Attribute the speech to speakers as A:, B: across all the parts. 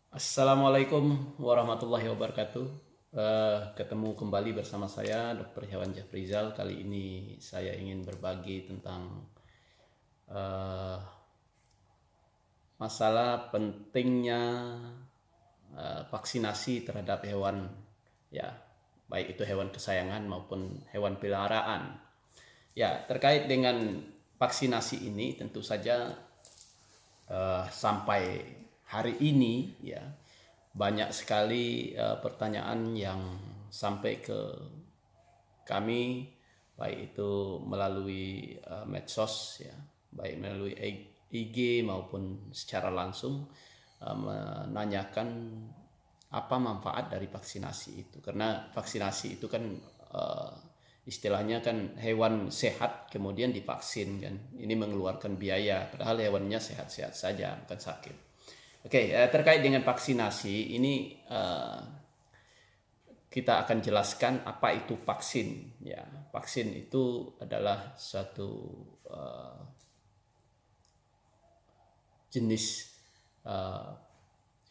A: Assalamualaikum warahmatullahi wabarakatuh. Ketemu kembali bersama saya Dr. Hewan Jafrizal. Kali ini saya ingin berbagi tentang eh, masalah pentingnya vaksinasi terhadap hewan, ya, baik itu hewan kesayangan maupun hewan peliharaan. Ya, terkait dengan vaksinasi ini tentu saja sampai hari ini ya banyak sekali pertanyaan yang sampai ke kami, baik itu melalui medsos ya, baik melalui IG maupun secara langsung, menanyakan apa manfaat dari vaksinasi itu, karena vaksinasi itu kan istilahnya kan hewan sehat kemudian divaksin kan, ini mengeluarkan biaya padahal hewannya sehat-sehat saja bukan sakit. Oke, terkait dengan vaksinasi ini kita akan jelaskan apa itu vaksin. Ya, vaksin itu adalah suatu jenis uh,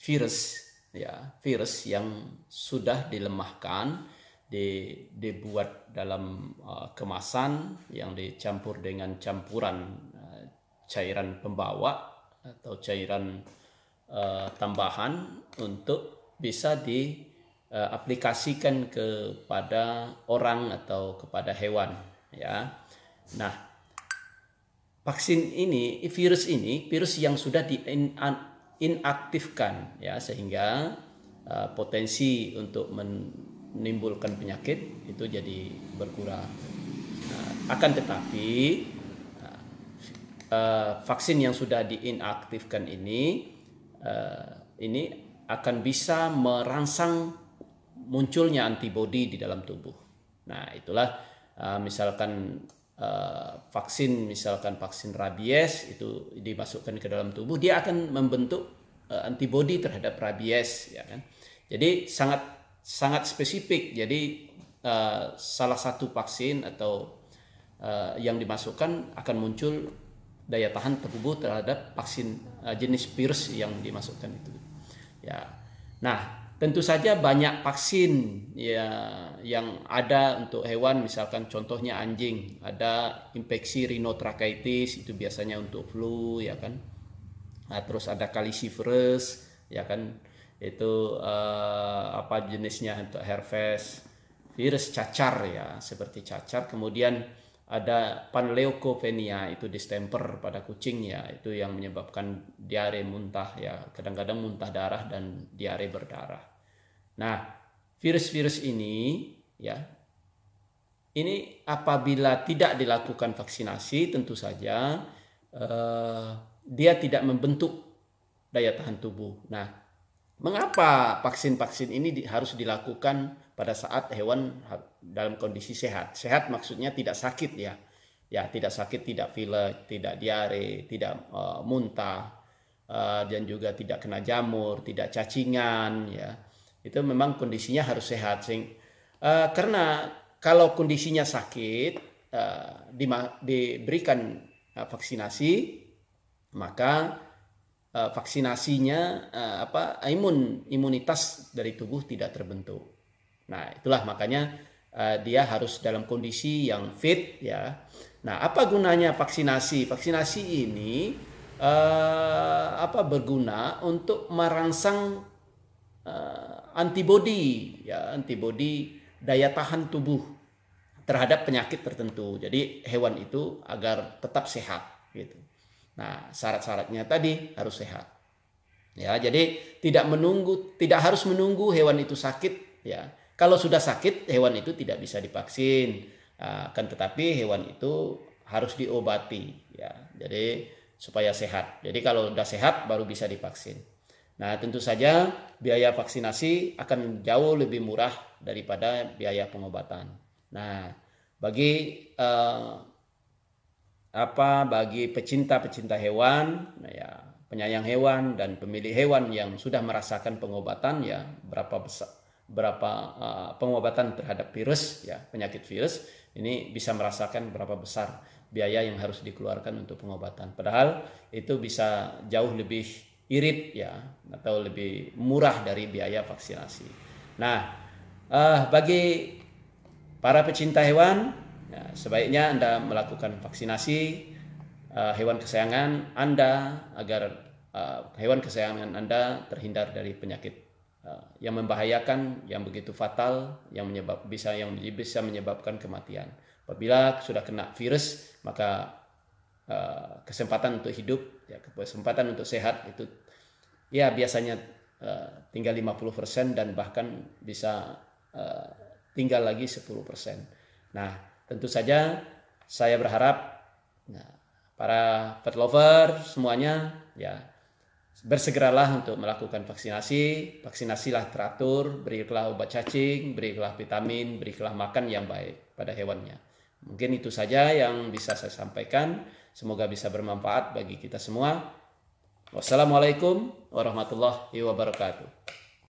A: virus, ya, virus yang sudah dilemahkan, dibuat dalam kemasan yang dicampur dengan campuran cairan pembawa atau cairan tambahan untuk bisa diaplikasikan kepada orang atau kepada hewan, ya. Nah, vaksin ini, virus yang sudah inaktifkan ya, sehingga potensi untuk menimbulkan penyakit itu jadi berkurang. Akan tetapi vaksin yang sudah diinaktifkan ini akan bisa merangsang munculnya antibodi di dalam tubuh. Nah, itulah misalkan misalkan vaksin rabies itu dimasukkan ke dalam tubuh, dia akan membentuk antibodi terhadap rabies, ya kan. Jadi sangat sangat spesifik. Jadi salah satu vaksin atau yang dimasukkan akan muncul daya tahan tubuh terhadap vaksin jenis virus yang dimasukkan itu. Ya. Nah, tentu saja banyak vaksin ya yang ada untuk hewan, misalkan contohnya anjing, ada infeksi rhinotracheosis itu biasanya untuk flu, ya kan. Nah, terus ada calicivirus, ya kan, itu apa jenisnya, untuk herpes, virus cacar ya, seperti cacar. Kemudian ada panleukopenia, itu distemper pada kucing ya, itu yang menyebabkan diare muntah ya, kadang-kadang muntah darah dan diare berdarah. Nah, virus-virus ini ya, ini apabila tidak dilakukan vaksinasi tentu saja dia tidak membentuk daya tahan tubuh. Nah, mengapa vaksin-vaksin ini harus dilakukan pada saat hewan dalam kondisi sehat? Sehat maksudnya tidak sakit ya. Ya, tidak sakit, tidak pilek, tidak diare, tidak muntah, dan juga tidak kena jamur, tidak cacingan ya. Itu memang kondisinya harus sehat. Karena kalau kondisinya sakit, diberikan vaksinasi, maka vaksinasinya imunitas dari tubuh tidak terbentuk. Nah, itulah makanya dia harus dalam kondisi yang fit ya. Nah, apa gunanya vaksinasi? Vaksinasi ini berguna untuk merangsang antibodi ya, antibodi daya tahan tubuh terhadap penyakit tertentu. Jadi hewan itu agar tetap sehat gitu. Nah, syarat-syaratnya tadi harus sehat. Ya, jadi tidak harus menunggu hewan itu sakit ya. Kalau sudah sakit, hewan itu tidak bisa divaksin. Kan tetapi hewan itu harus diobati ya. Jadi supaya sehat. Jadi kalau sudah sehat baru bisa divaksin. Nah, tentu saja biaya vaksinasi akan jauh lebih murah daripada biaya pengobatan. Nah, bagi bagi pecinta-pecinta hewan, nah ya, penyayang hewan dan pemilik hewan yang sudah merasakan pengobatan ya, berapa pengobatan terhadap virus ya, penyakit virus, ini bisa merasakan berapa besar biaya yang harus dikeluarkan untuk pengobatan. Padahal itu bisa jauh lebih irit ya, atau lebih murah dari biaya vaksinasi. Nah, bagi para pecinta hewan, ya, sebaiknya Anda melakukan vaksinasi hewan kesayangan Anda agar hewan kesayangan Anda terhindar dari penyakit yang membahayakan, yang begitu fatal, yang bisa menyebabkan kematian. Apabila sudah kena virus, maka kesempatan untuk hidup, ya, kesempatan untuk sehat itu ya biasanya tinggal 50% dan bahkan bisa tinggal lagi 10%. Nah, tentu saja saya berharap para pet lover semuanya ya bersegeralah untuk melakukan vaksinasi. Vaksinasilah teratur, berilah obat cacing, berilah vitamin, berilah makan yang baik pada hewannya. Mungkin itu saja yang bisa saya sampaikan. Semoga bisa bermanfaat bagi kita semua. Wassalamualaikum warahmatullahi wabarakatuh.